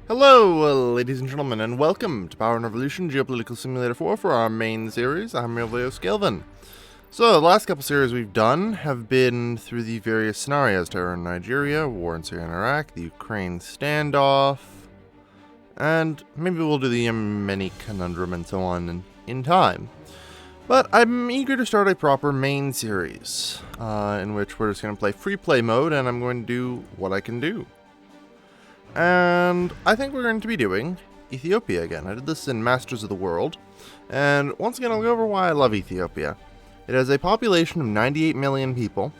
Hello, ladies and gentlemen, and welcome to Power and Revolution Geopolitical Simulator 4 for our main series. I'm your Leo Skelvin. So, the last couple series we've done have been through the various scenarios: terror in Nigeria, war in Syria and Iraq, the Ukraine standoff, and maybe we'll do the Yemeni conundrum and so on in time. But I'm eager to start a proper main series, in which we're just going to play free play mode, and I'm going to do what I can do. And I think we're going to be doing Ethiopia again. I did this in Masters of the World, and once again I'll go over why I love Ethiopia. It has a population of 98 million people.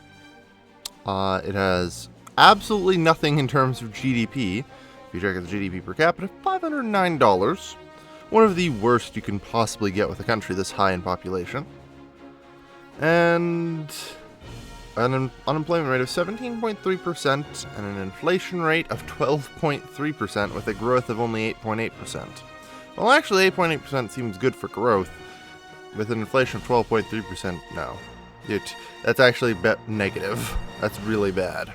It has absolutely nothing in terms of GDP. If you check out the GDP per capita, $509. One of the worst you can possibly get with a country this high in population. And an unemployment rate of 17.3% and an inflation rate of 12.3% with a growth of only 8.8%. Well, actually, 8.8% seems good for growth. With an inflation of 12.3%, no. That's actually negative. That's really bad.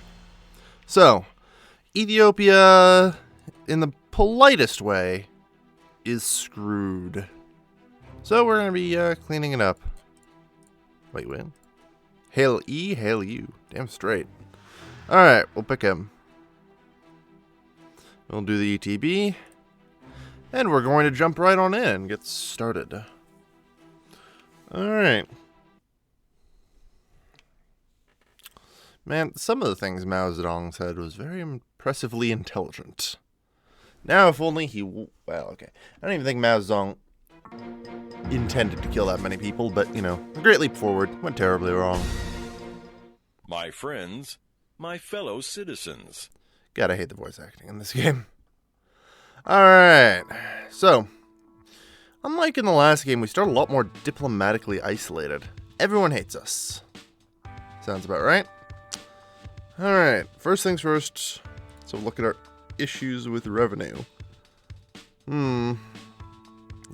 So, Ethiopia, in the politest way, is screwed. So we're going to be cleaning it up. Wait, when? Hail E, hail you. Damn straight. Alright, we'll pick him. We'll do the ETB. And we're going to jump right on in and get started. Alright. Man, some of the things Mao Zedong said was very impressively intelligent. Now, if only he... Well, okay. I don't even think Mao Zedong intended to kill that many people, but, you know, a great leap forward. Went terribly wrong. My friends, my fellow citizens. Gotta hate the voice acting in this game. Alright, so, unlike in the last game, we start a lot more diplomatically isolated. Everyone hates us. Sounds about right. Alright, first things first, so look at our issues with revenue.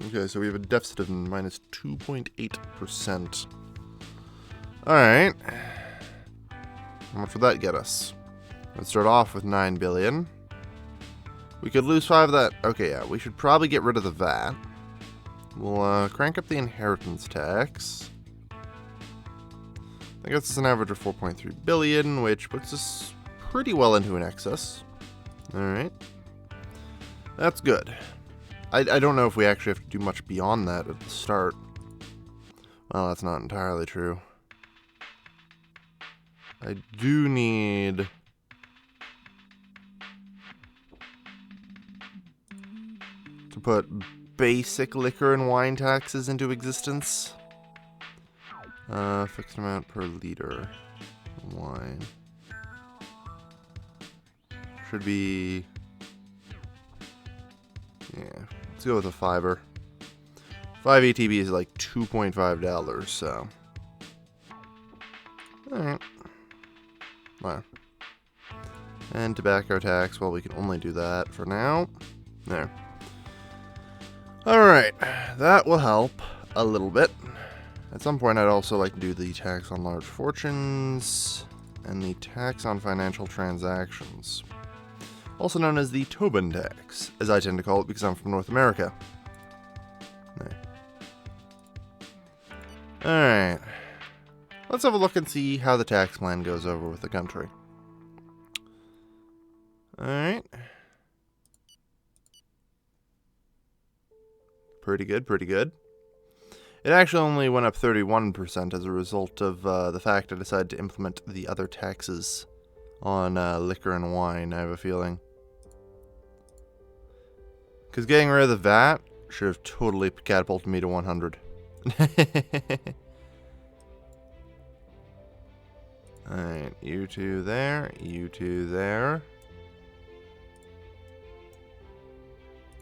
Okay, so we have a deficit of minus 2.8%. Alright. How much would that get us? Let's start off with 9 billion. We could lose 5 of that. Okay, yeah, we should probably get rid of the VAT. We'll crank up the inheritance tax. That gets us an average of 4.3 billion, which puts us pretty well into an excess. Alright. That's good. I don't know if we actually have to do much beyond that at the start. Well, that's not entirely true. I do need to put basic liquor and wine taxes into existence. Fixed amount per liter. Wine. Should be... Yeah, let's go with a $5. 5 ATB is like $2.5, so... Alright. Wow. And tobacco tax, well, we can only do that for now. There. Alright, that will help a little bit. At some point, I'd also like to do the tax on large fortunes and the tax on financial transactions. Also known as the Tobin tax, as I tend to call it because I'm from North America. Alright. Let's have a look and see how the tax plan goes over with the country. Alright. Pretty good, pretty good. It actually only went up 31% as a result of the fact I decided to implement the other taxes on liquor and wine, I have a feeling. Because getting rid of the VAT should have totally catapulted me to 100. Alright, you two there, you two there.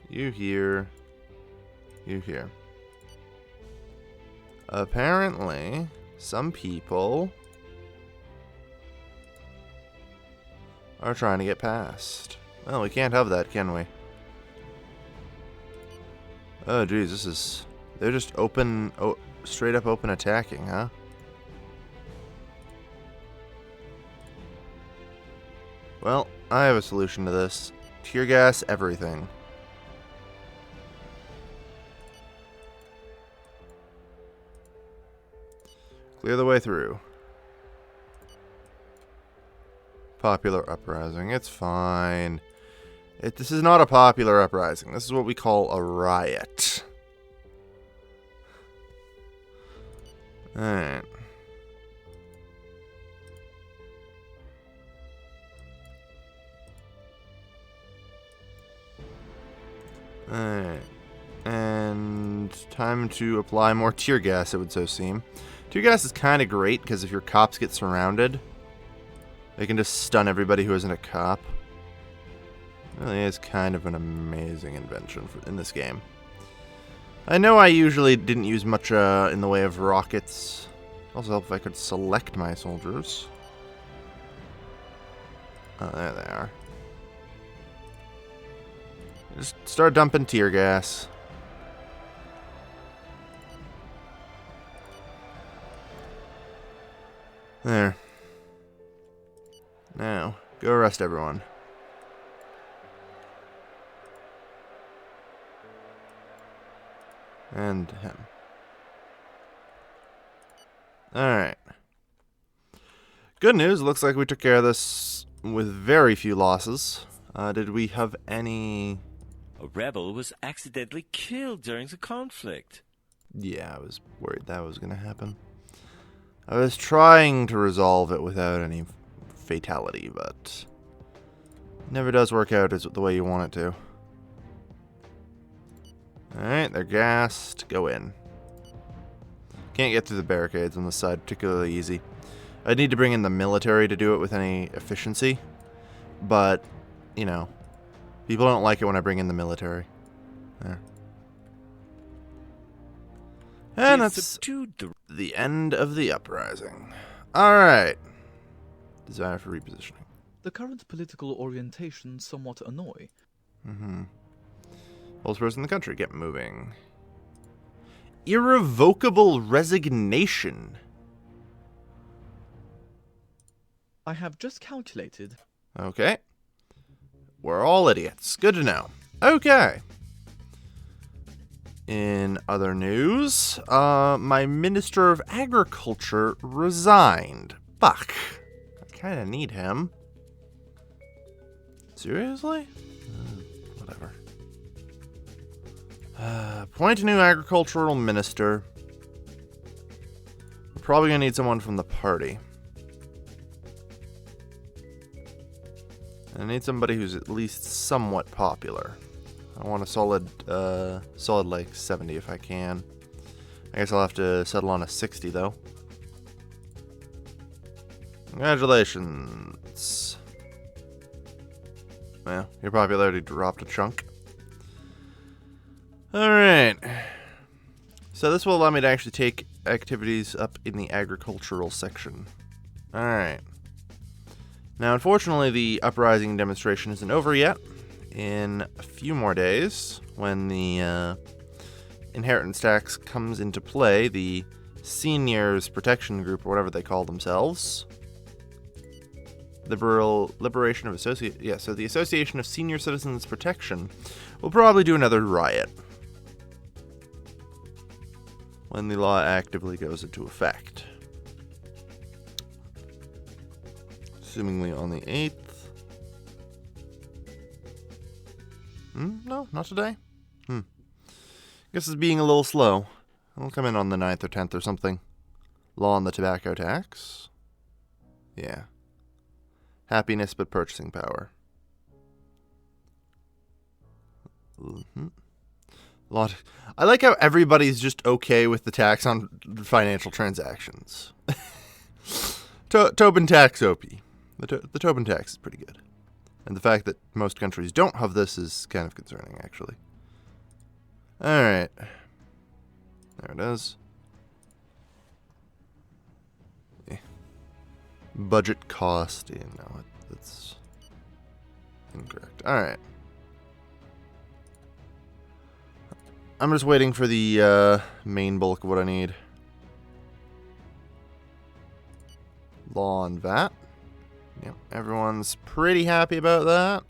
You here. You here. Apparently, some people are trying to get past. Well, we can't have that, can we? Oh, geez, this is... They're just open... Oh, straight up open attacking, huh? Well, I have a solution to this. Tear gas everything. Clear the way through. Popular uprising. It's fine. This is not a popular uprising. This is what we call a riot. Alright. Alright. And time to apply more tear gas, it would so seem. Tear gas is kind of great, because if your cops get surrounded, they can just stun everybody who isn't a cop. It really is kind of an amazing invention in this game. I know I usually didn't use much in the way of rockets. Also help if I could select my soldiers. Oh, there they are. Just start dumping tear gas. There. Now, go arrest everyone. And him. Alright. Good news, looks like we took care of this with very few losses. Did we have any... A rebel was accidentally killed during the conflict. Yeah, I was worried that was going to happen. I was trying to resolve it without any fatality, but it never does work out as the way you want it to. Alright, they're gassed. Go in. Can't get through the barricades on this side particularly easy. I'd need to bring in the military to do it with any efficiency, but, you know, people don't like it when I bring in the military. There. And that's the end of the uprising. Alright. Desire for repositioning. The current political orientation somewhat annoy. Oldest person in the country. Get moving. Irrevocable resignation. I have just calculated. Okay. We're all idiots. Good to know. Okay. In other news, my Minister of Agriculture resigned. Fuck. I kind of need him. Seriously? Whatever. Appoint a new agricultural minister. We're probably going to need someone from the party. I need somebody who's at least somewhat popular. I want a solid like 70 if I can. I guess I'll have to settle on a 60 though. Congratulations. Well, your popularity dropped a chunk. Alright. So this will allow me to actually take activities up in the agricultural section. Alright. Now, unfortunately, the uprising demonstration isn't over yet. In a few more days, when the inheritance tax comes into play, the Seniors Protection Group, or whatever they call themselves, so the Association of Senior Citizens Protection will probably do another riot when the law actively goes into effect. Assumingly on the 8th. No, not today. Guess it's being a little slow. It'll come in on the 9th or 10th or something. Law on the tobacco tax. Yeah. Happiness but purchasing power. I like how everybody's just okay with the tax on financial transactions. Tobin tax OP. The Tobin tax is pretty good. And the fact that most countries don't have this is kind of concerning, actually. Alright. There it is. Yeah. Budget cost. Yeah, no, that's incorrect. Alright. I'm just waiting for the main bulk of what I need. Law on VAT. Yep, everyone's pretty happy about that.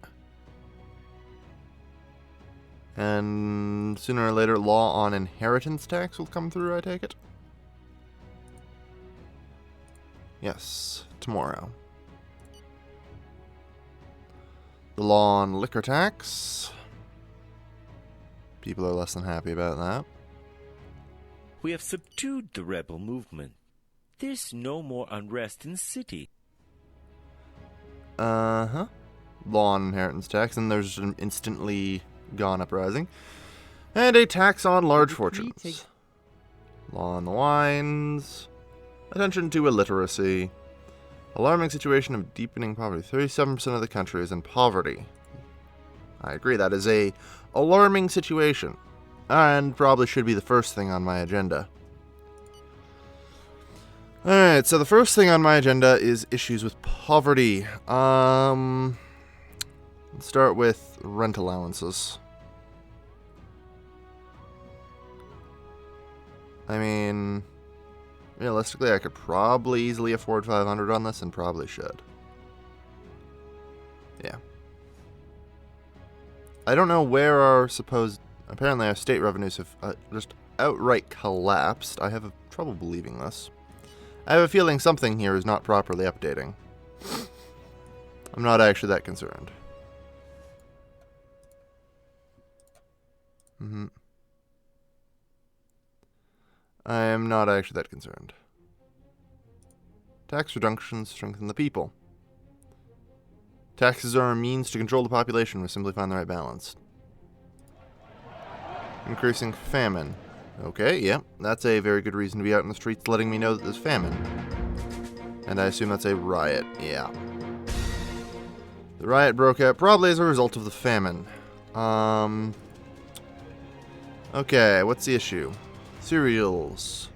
And sooner or later, law on inheritance tax will come through, I take it? Yes, tomorrow. The law on liquor tax. People are less than happy about that. We have subdued the rebel movement. There's no more unrest in the city. Uh-huh. Law on inheritance tax, and there's an instantly gone uprising. And a tax on large fortunes. Law on the wines. Attention to illiteracy. Alarming situation of deepening poverty. 37% of the country is in poverty. I agree, that is a alarming situation. And probably should be the first thing on my agenda. Alright, so the first thing on my agenda is issues with poverty. Let's start with rent allowances. I mean, realistically, I could probably easily afford 500 on this and probably should. Yeah. I don't know where our supposed... Apparently our state revenues have just outright collapsed. I have trouble believing this. I have a feeling something here is not properly updating. I'm not actually that concerned. I am not actually that concerned. Tax reductions strengthen the people. Taxes are a means to control the population. We simply find the right balance. Increasing famine. Okay, yeah, that's a very good reason to be out in the streets letting me know that there's famine. And I assume that's a riot, yeah. The riot broke out probably as a result of the famine. Okay, what's the issue? Cereals.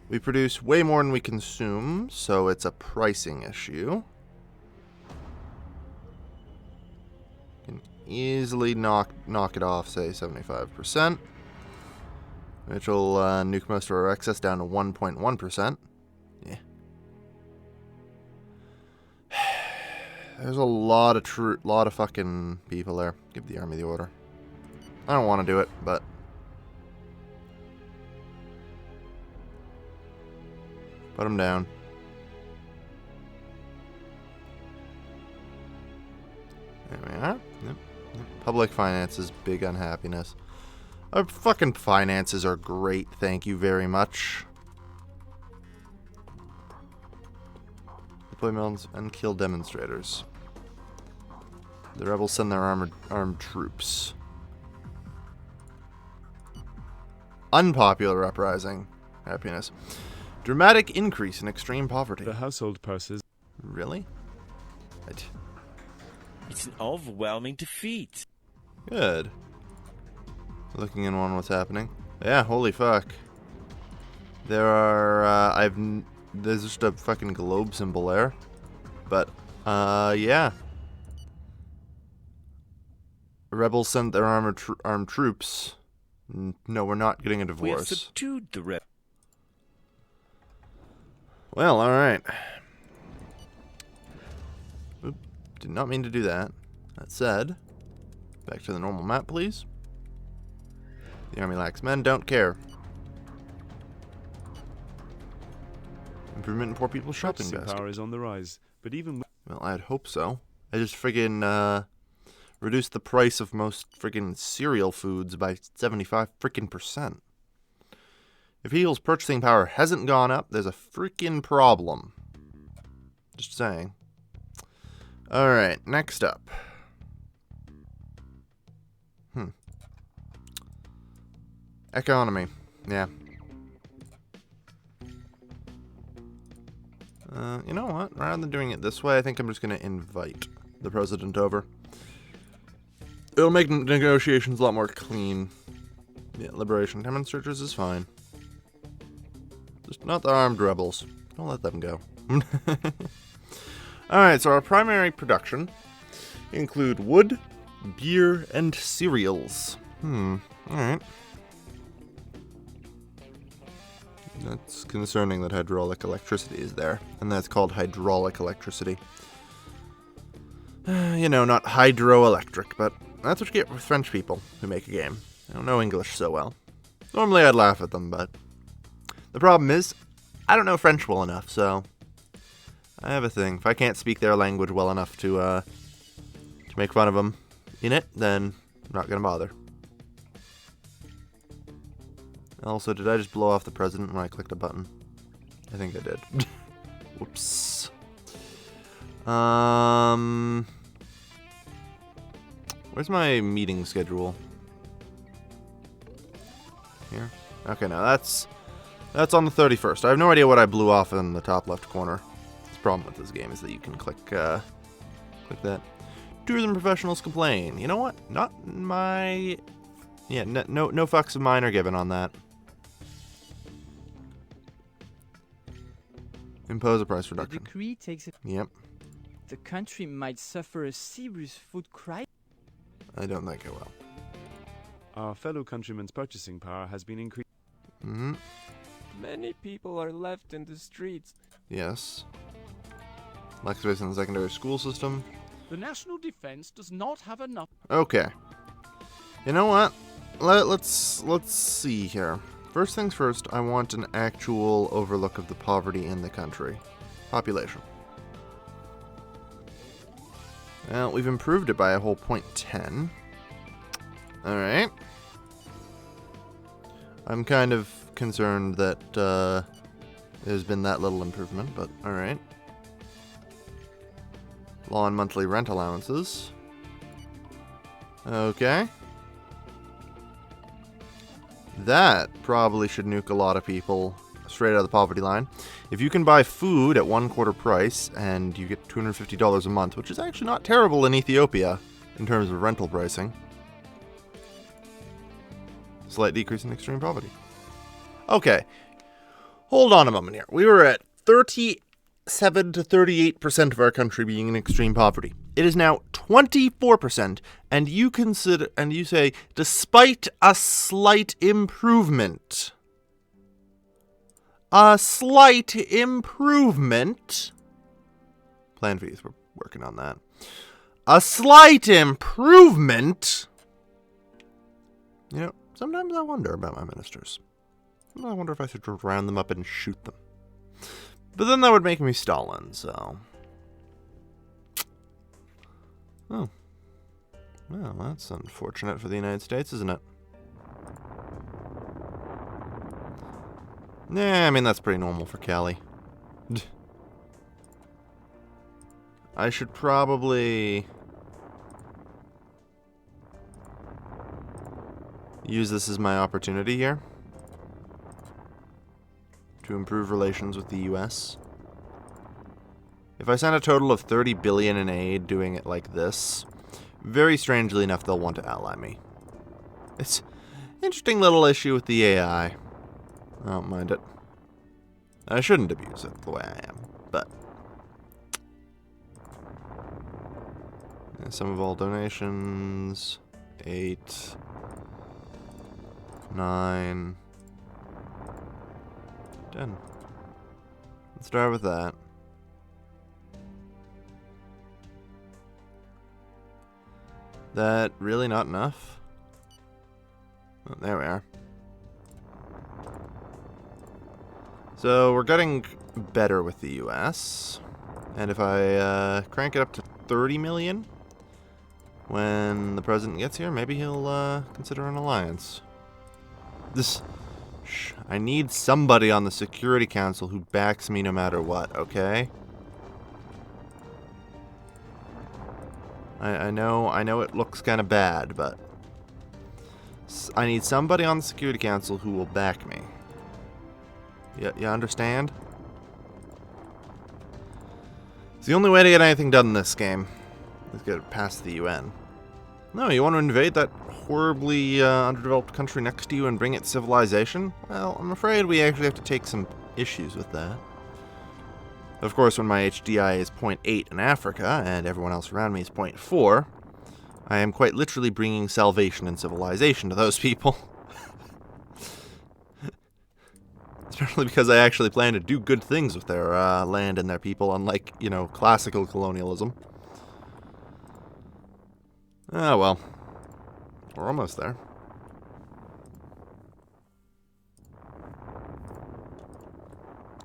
We produce way more than we consume, so it's a pricing issue. Can easily knock it off, say 75%. Which will nuke most of our excess down to 1.1%. Yeah. There's a lot of fucking people there. Give the army the order. I don't want to do it, but put them down. There we are. Yep. Public finances, big unhappiness. Our fucking finances are great, thank you very much. Deploy mills and kill demonstrators. The rebels send their armed troops. Unpopular uprising. Happiness. Dramatic increase in extreme poverty. The household purses. Really? What? It's an overwhelming defeat. Good. Looking in on what's happening. Yeah, holy fuck. There are, there's just a fucking globe symbol there. But, yeah. Rebels sent their armed troops. No, we're not getting a divorce. We have subdued the rebels. Well, alright. Oop, did not mean to do that. That said, back to the normal map, please. The army lacks men, don't care. Improvement in poor people's shopping Purchasing basket. power is on the rise, but even Well, I'd hope so. I just friggin' reduced the price of most friggin' cereal foods by 75%. If people's purchasing power hasn't gone up, there's a freaking problem. Just saying. Alright, next up. Economy. Yeah. You know what? Rather than doing it this way, I think I'm just going to invite the president over. It'll make negotiations a lot more clean. Yeah, liberation demonstrators is fine. Just not the armed rebels. Don't let them go. Alright, so our primary production include wood, beer, and cereals. Alright. That's concerning that hydraulic electricity is there. And that's called hydraulic electricity. You know, not hydroelectric, but That's what you get with French people who make a game. They don't know English so well. Normally I'd laugh at them, but the problem is, I don't know French well enough, so I have a thing. If I can't speak their language well enough to make fun of them in it, then I'm not gonna bother. Also, did I just blow off the president when I clicked a button? I think I did. Whoops. Where's my meeting schedule? Here? Okay, now that's on the 31st. I have no idea what I blew off in the top left corner. The problem with this game is that you can click that. Tourism professionals complain. You know what? Not my... Yeah, no fucks of mine are given on that. Impose a price reduction. The decree takes it. Yep. The country might suffer a serious food crisis. I don't think it will. Our fellow countrymen's purchasing power has been increased. Mm-hmm. Many people are left in the streets. Yes. Lack space in the secondary school system. The national defense does not have enough. Okay. You know what? Let's see here. First things first, I want an actual overlook of the poverty in the country. Population. Well, we've improved it by a whole 0.10. Alright. I'm kind of concerned that there's been that little improvement, but alright. Law on monthly rent allowances. Okay. That probably should nuke a lot of people straight out of the poverty line. If you can buy food at 1/4 price and you get $250 a month, which is actually not terrible in Ethiopia in terms of rental pricing. Slight decrease in extreme poverty. Okay. Hold on a moment here. We were at 37 to 38% of our country being in extreme poverty. It is now 24%, and you say, despite a slight improvement. A slight improvement. Plan fees, we're working on that. A slight improvement. You know, sometimes I wonder about my ministers. I wonder if I should round them up and shoot them. But then that would make me Stalin, so... Oh. Well, that's unfortunate for the United States, isn't it? Nah, I mean, that's pretty normal for Cali. I should probably... use this as my opportunity here. To improve relations with the U.S. If I send a total of $30 billion in aid doing it like this, very strangely enough, they'll want to ally me. It's an interesting little issue with the AI. I don't mind it. I shouldn't abuse it the way I am, but... Sum of all donations... 8... 9... 10. Let's start with that. That really not enough? Oh, there we are. So we're getting better with the US. And if I crank it up to 30 million, when the president gets here, maybe he'll consider an alliance. I need somebody on the Security Council who backs me no matter what, okay? I know it looks kind of bad, but I need somebody on the Security Council who will back me. You understand? It's the only way to get anything done in this game. Is get it past the UN. No, you want to invade that horribly underdeveloped country next to you and bring it civilization? Well, I'm afraid we actually have to take some issues with that. Of course, when my HDI is 0.8 in Africa, and everyone else around me is 0.4, I am quite literally bringing salvation and civilization to those people. Especially because I actually plan to do good things with their land and their people, unlike, you know, classical colonialism. Ah, well. we're almost there.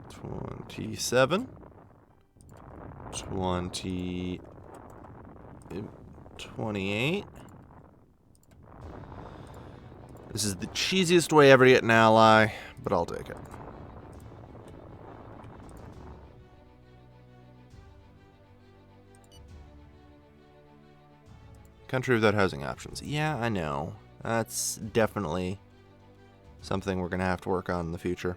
$27. 28. This is the cheesiest way ever to get an ally, but I'll take it. Country without housing options. Yeah, I know. That's definitely something we're going to have to work on in the future.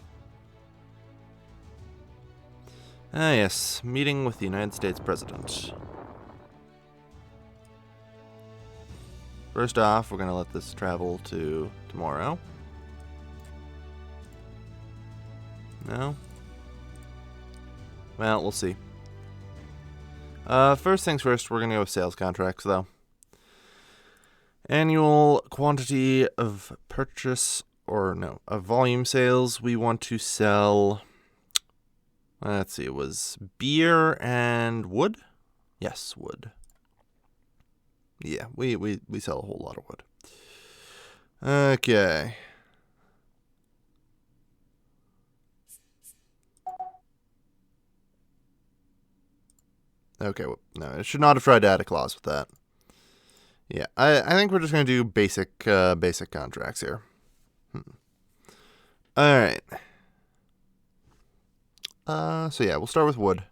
Ah, yes. Meeting with the United States President. First off, we're going to let this travel to tomorrow. No? Well, we'll see. First things first, we're going to go with sales contracts, though. Annual quantity of purchase, or no, of volume sales. We want to sell, let's see, it was beer and wood? Yes, wood. Yeah, we sell a whole lot of wood. Okay. Okay, well, no, it should not have tried to add a clause with that. Yeah, I think we're just going to do basic contracts here. Alright. So yeah, we'll start with wood.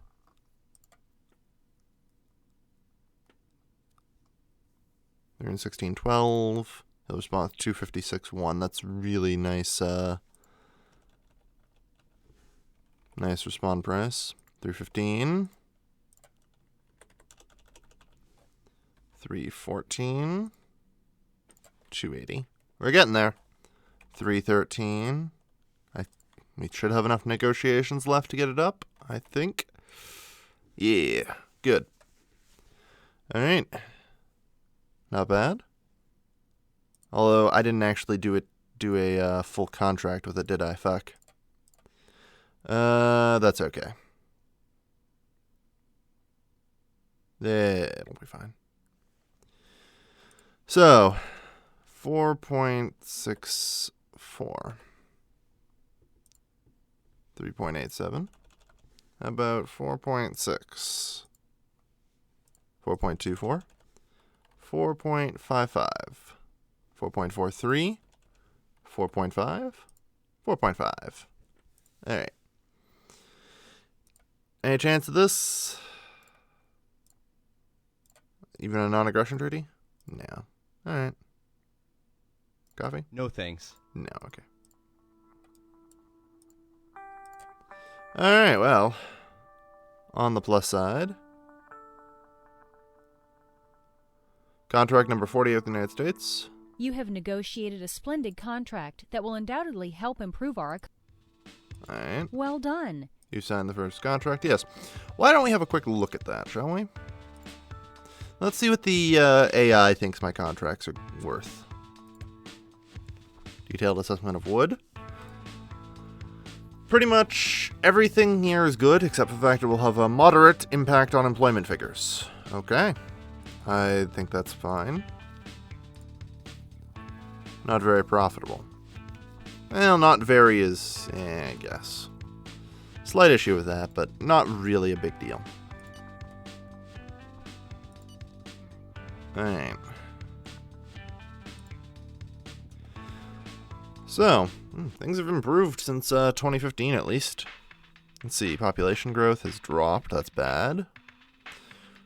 They're in 1612. He'll respond with 256.1. That's really nice. Nice respond price. 315. 314. 280. We're getting there. 313. We should have enough negotiations left to get it up, I think. Yeah, good. All right. Not bad. Although I didn't actually do a full contract with it, did I? Fuck. That's okay. It'll be fine. So, 4.64. 3.87. How about 4.6? 4.24. 4.55. 4.43. 4.5. 4.5. Alright. Any chance of this? Even a non-aggression treaty? No. Alright. Coffee? No thanks. No, okay. Alright, well. On the plus side. Contract number 48 with the United States. You have negotiated a splendid contract that will undoubtedly help improve our... Alright. Well done. You signed the first contract? Yes. Why don't we have a quick look at that, shall we? Let's see what the AI thinks my contracts are worth. Detailed assessment of wood. Pretty much everything here is good, except for the fact it will have a moderate impact on employment figures. Okay. I think that's fine. Not very profitable. Well, not very is, I guess. Slight issue with that, but not really a big deal. Alright. So, things have improved since 2015 at least. Let's see, population growth has dropped, that's bad.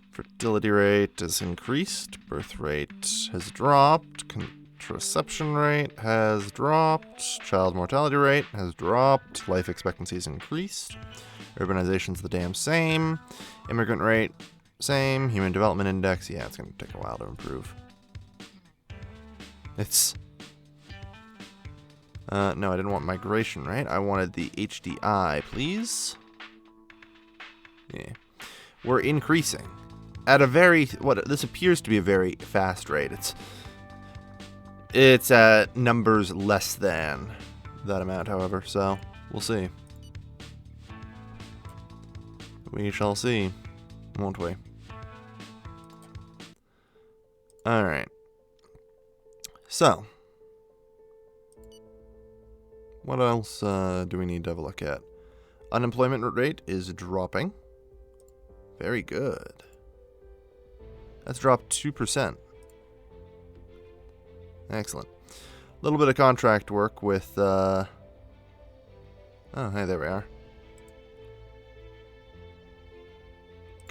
Fertility rate has increased, birth rate has dropped, contraception rate has dropped, child mortality rate has dropped, life expectancy has increased, urbanization's the damn same, immigrant rate, same, human development index, yeah, it's going to take a while to improve. It's... no, I didn't want migration, right? I wanted the HDI, please. Yeah. We're increasing. At a very, this appears to be a very fast rate. It's at numbers less than that amount, however, so we'll see. We shall see, won't we? Alright. So, what else do we need to have a look at? Unemployment rate is dropping. Very good. That's dropped 2%. Excellent. A little bit of contract work with, oh, hey, there we are.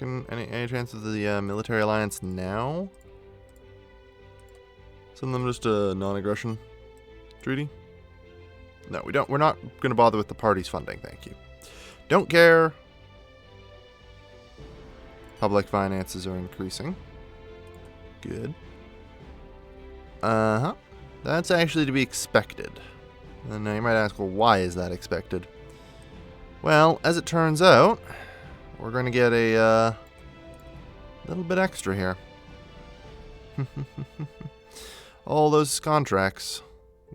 Any chance of the military alliance now? Send them just a non-aggression treaty? No, we don't. We're not going to bother with the party's funding, thank you. Don't care. Public finances are increasing. Good. Uh-huh. That's actually to be expected. And now you might ask, well, why is that expected? Well, as it turns out, we're going to get a little bit extra here. All those contracts.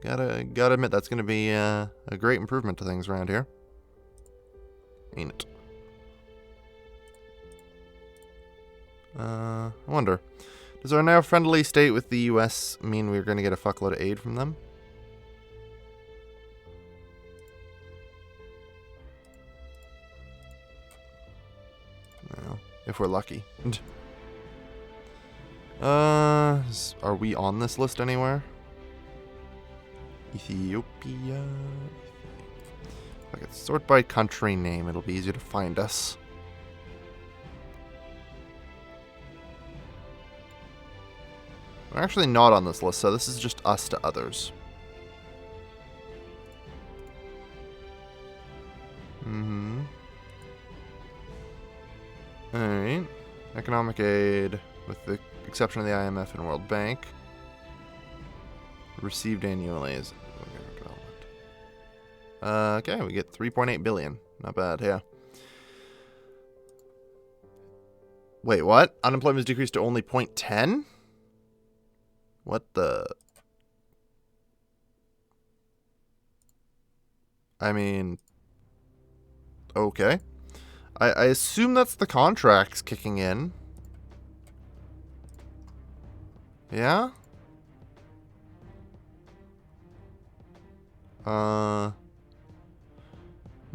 Gotta admit that's going to be a great improvement to things around here. Ain't it? I wonder. Does our now friendly state with the US mean we're going to get a fuckload of aid from them? Well, if we're lucky. Are we on this list anywhere? Ethiopia. If I could sort by country name, it'll be easier to find us. We're actually not on this list, so this is just us to others. Alright. Economic aid, with the exception of the IMF and World Bank. Received annually as development. Okay, we get 3.8 billion. Not bad, yeah. Wait, what? Unemployment has decreased to only 0.10? What the... I mean... Okay. I assume that's the contracts kicking in. Yeah?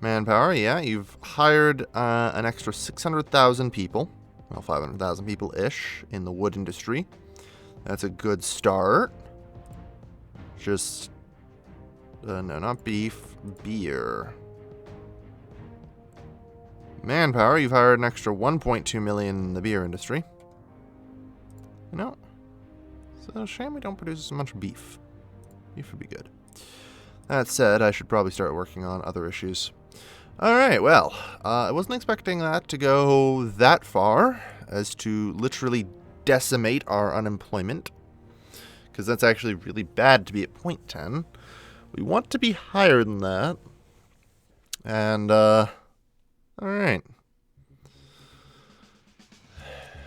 Manpower, yeah. You've hired an extra 600,000 people. Well, 500,000 people-ish in the wood industry. That's a good start. Just... no, not beef. Beer. Manpower, you've hired an extra 1.2 million in the beer industry. You know, it's a shame we don't produce as much beef. Beef would be good. That said, I should probably start working on other issues. Alright, well, I wasn't expecting that to go that far as to literally decimate our unemployment. Because that's actually really bad to be at 0.10. We want to be higher than that. And, alright.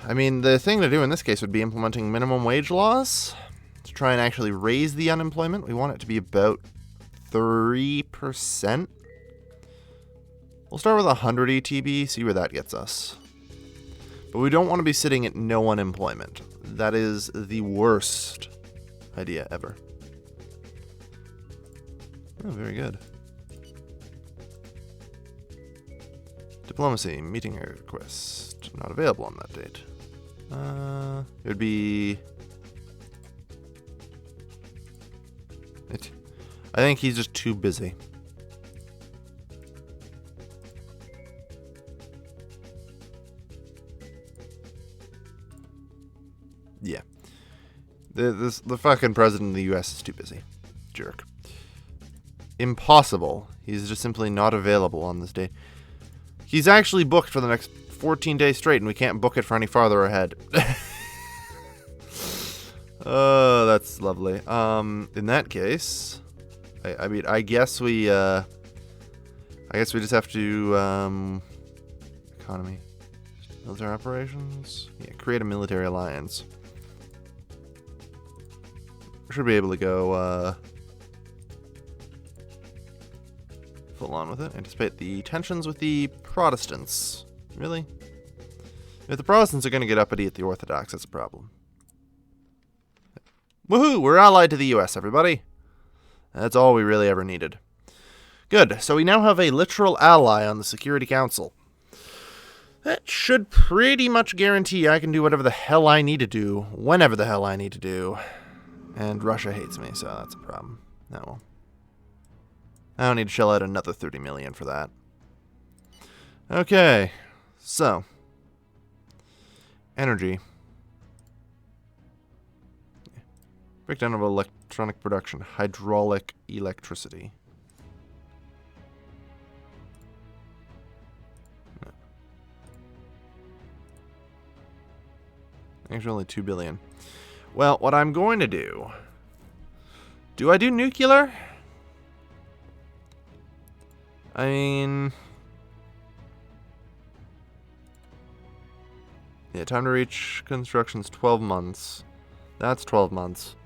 I mean, the thing to do in this case would be implementing minimum wage laws to try and actually raise the unemployment. We want it to be about 3%. We'll start with 100 ETB, see where that gets us. But we don't want to be sitting at no unemployment. That is the worst idea ever. Oh, very good. Diplomacy, meeting request. Not available on that date. It would be... I think he's just too busy. Yeah. The fucking president of the US is too busy. Jerk. Impossible. He's just simply not available on this day. He's actually booked for the next 14 days straight, and we can't book it for any farther ahead. Oh, that's lovely. In that case, I mean, I guess we just have to, economy, military operations, yeah, create a military alliance. We should be able to go, full on with it. Anticipate the tensions with the Protestants. Really? If the Protestants are going to get uppity at the Orthodox, that's a problem. Woohoo! We're allied to the US, everybody. That's all we really ever needed. Good. So we now have a literal ally on the Security Council. That should pretty much guarantee I can do whatever the hell I need to do, whenever the hell I need to do. And Russia hates me, so that's a problem. Oh well. I don't need to shell out another 30 million for that. Okay. So. Energy. Breakdown of electronic production. Hydraulic electricity. No. Actually, only 2 billion. Well, what I'm going to do... Do I do nuclear? I mean... Yeah, time to reach construction's 12 months. That's 12 months.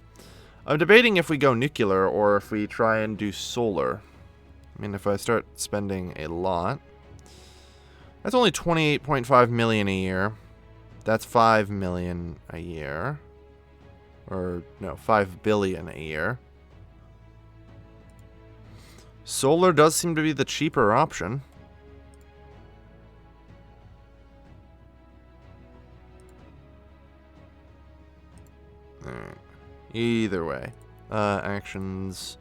I'm debating if we go nuclear or if we try and do solar. I mean, if I start spending a lot... That's only 28.5 million a year. That's 5 million a year. Or, no, 5 billion a year. Solar does seem to be the cheaper option. Alright. Either way. Actions.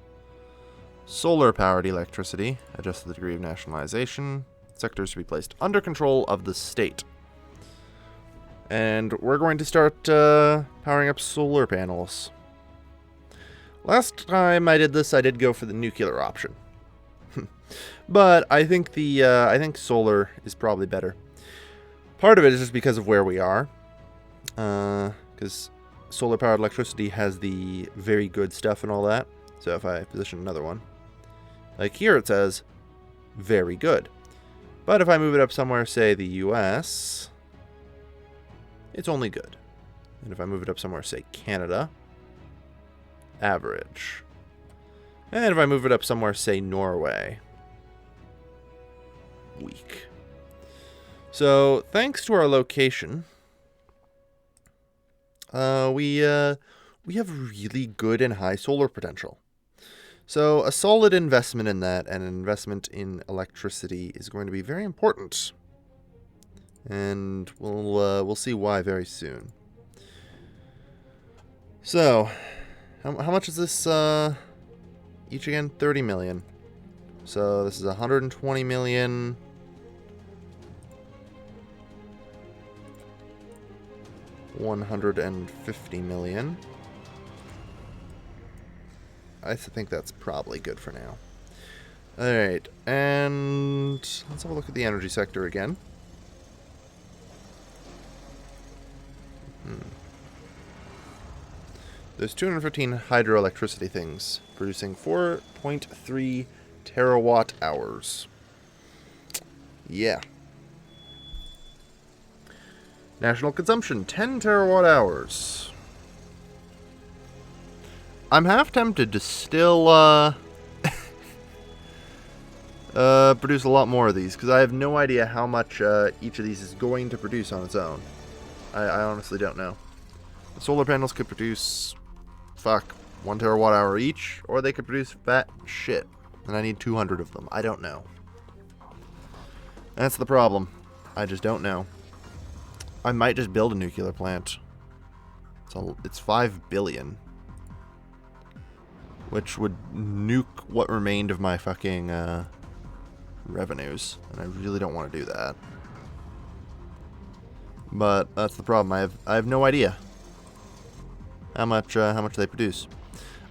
Solar-powered electricity. Adjust the degree of nationalization. Sectors to be placed under control of the state. And we're going to start powering up solar panels. Last time I did this, I did go for the nuclear option. But I think I think solar is probably better. Part of it is just because of where we are. Because solar-powered electricity has the very good stuff and all that. So if I position another one, like here it says, very good. But if I move it up somewhere, say the US, it's only good. And if I move it up somewhere, say Canada, average. And if I move it up somewhere, say Norway, weak. So thanks to our location, we have really good and high solar potential. So a solid investment in that and an investment in electricity is going to be very important. And we'll see why very soon. So, how much is this each again? 30 million. So this is 120 million. $150 million. I think that's probably good for now. Alright, and let's have a look at the energy sector again. There's 215 hydroelectricity things, producing 4.3 terawatt hours. Yeah. National consumption, 10 terawatt hours. I'm half tempted to still produce a lot more of these, because I have no idea how much each of these is going to produce on its own. I honestly don't know. The solar panels could produce, 1 terawatt hour each, or they could produce fat shit, and I need 200 of them. I don't know. That's the problem. I just don't know. I might just build a nuclear plant. It's 5 billion. Which would nuke what remained of my fucking revenues, and I really don't want to do that. But that's the problem. I have no idea how much they produce.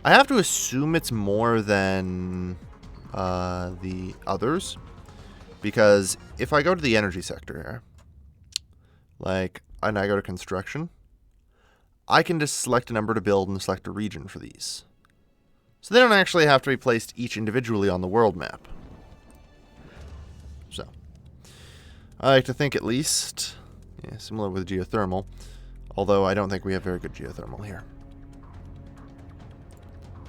I have to assume it's more than the others, because if I go to the energy sector here, and I go to construction, I can just select a number to build and select a region for these. So they don't actually have to be placed each individually on the world map. So, I like to think at least, similar with geothermal, although I don't think we have very good geothermal here.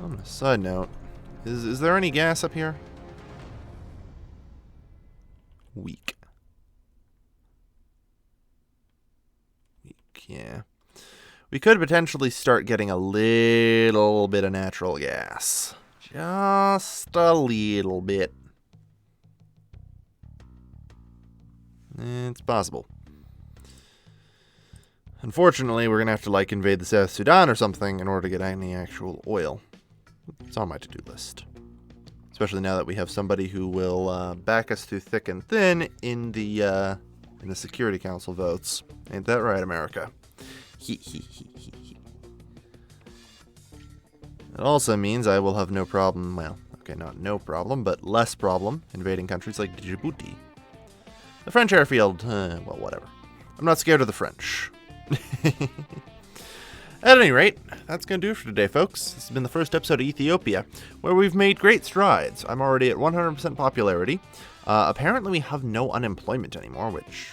On a side note, is there any gas up here? Weak, yeah. we could potentially start getting a little bit of natural gas. Just a little bit. It's possible. Unfortunately, we're going to have to, like, invade the South Sudan or something in order to get any actual oil. It's on my to-do list. Especially now that we have somebody who will back us through thick and thin in the Security Council votes. Ain't that right, America? He. It also means I will have no problem, well, okay, not no problem, but less problem invading countries like Djibouti. The French airfield, well, whatever. I'm not scared of the French. At any rate, that's going to do it for today, folks. This has been the first episode of Ethiopia, where we've made great strides. I'm already at 100% popularity. Apparently we have no unemployment anymore, which,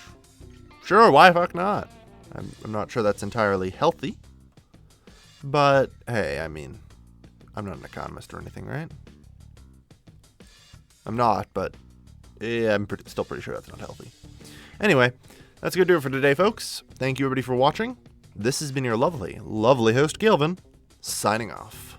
sure, why fuck not? I'm not sure that's entirely healthy. But, hey, I mean, I'm not an economist or anything, right? I'm not, but yeah, I'm still pretty sure that's not healthy. Anyway, that's going to do it for today, folks. Thank you, everybody, for watching. This has been your lovely, lovely host, Galvin, signing off.